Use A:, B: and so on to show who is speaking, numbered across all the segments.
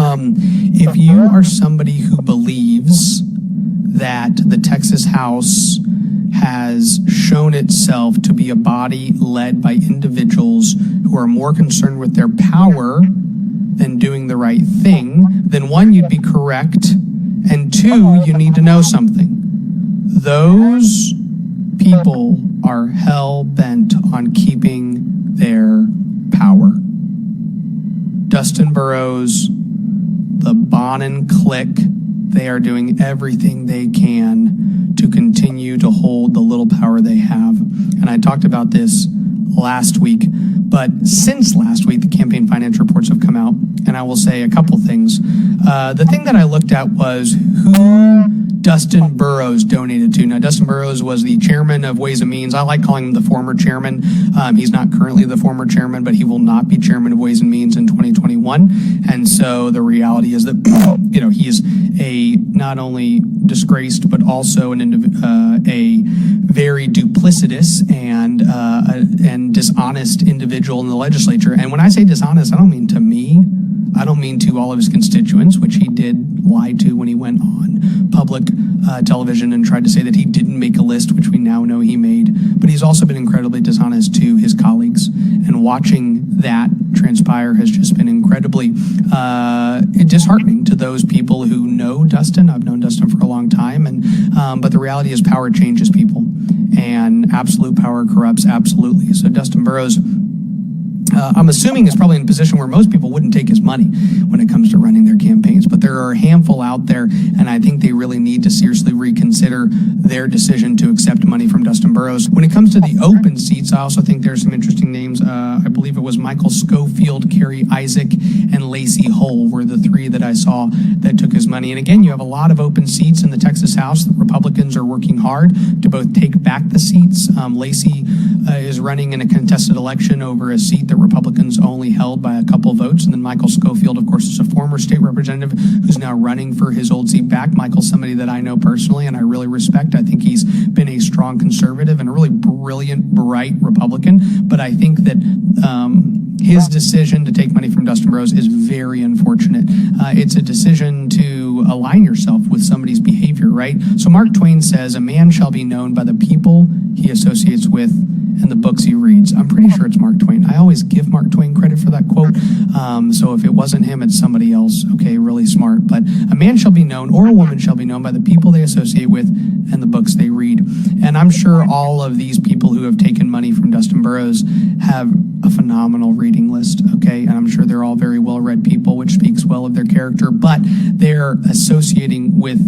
A: If you are somebody who believes that the Texas House has shown itself to be a body led by individuals who are more concerned with their power than doing the right thing, then one, you'd be correct, and two, you need to know something. Those people are hell-bent on keeping their power. Dustin Burrows, the Bonin clique, they are doing everything they can to continue to hold the little power they have. And I talked about this last week, but since last week, the campaign finance reports have come out, and I will say a couple things. The thing that I looked at was who Dustin Burrows donated to. Now, Dustin Burrows was the chairman of Ways and Means. I like calling him the former chairman. He's not currently the former chairman, but he will not be chairman of Ways and Means in 2021. And so the reality is that, he is a not only disgraced, but also a very duplicitous and dishonest individual in the legislature. And when I say dishonest, I don't mean to me. I don't mean to all of his constituents, which he did lie to when he went on public television and tried to say that he didn't make a list, which we now know he made. But he's also been incredibly dishonest to his colleagues. And watching that transpire has just been incredibly disheartening to those people who know Dustin. I've known Dustin for a long time. But the reality is power changes people. And absolute power corrupts absolutely. So Dustin Burrows, I'm assuming, is probably in a position where most people wouldn't take his money when it comes to running their campaigns. But there are a handful out there, and I think they really need to seriously reconsider their decision to accept money from Dustin Burrows. When it comes to the open seats, I also think there's some interesting names. I believe it was Michael Schofield, Carrie Isaac, and Lacey Hull were the three that I saw that took his money. And again, you have a lot of open seats in the Texas House. The Republicans are working hard to both take back the seats. Lacey is running in a contested election over a seat that Republicans only held by a couple votes. And then Michael Schofield, of course, is a former state representative who's now running for his old seat back. Michael's somebody that I know personally and I really respect. I think he's been a strong conservative and a really brilliant, bright Republican. But I think that his decision to take money from Dustin Burrows is very unfortunate. It's a decision to align yourself with somebody's behavior, right? So Mark Twain says, "A man shall be known by the people he associates with and the books he reads." I'm pretty sure it's Mark Twain. I always give Mark Twain credit for that quote. So if it wasn't him, it's somebody else. Okay, really smart. But a man shall be known, or a woman shall be known, by the people they associate with and the books they read. And I'm sure all of these people who have taken money from Dustin Burrows have a phenomenal reading list, okay? And I'm sure they're all very well-read people, which speaks well of their character, but they're associating with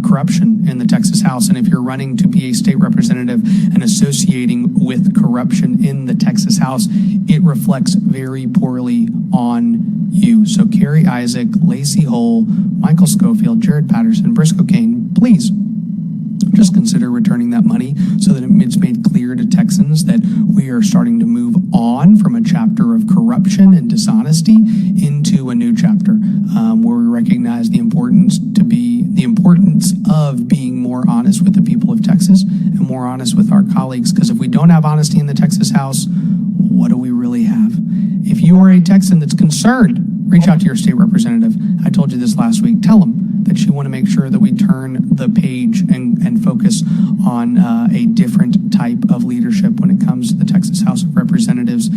A: corruption in the Texas House. And if you're running to be a state representative and associating with corruption in the Texas House, it reflects very poorly on you. So Carrie Isaac, Lacey Hull, Michael Schofield, Jared Patterson, Briscoe Kane, please just consider returning that money so that it's made clear to Texans that we are starting to move on from a chapter of corruption and dishonesty into a new chapter where we recognize the importance of being more honest with the people of Texas and more honest with our colleagues. Because if we don't have honesty in the Texas House, what do we really have? If you are a Texan that's concerned, reach out to your state representative. I told you this last week. Tell them that you want to make sure that we turn the page and focus on a different type of leadership when it comes to the Texas House of Representatives.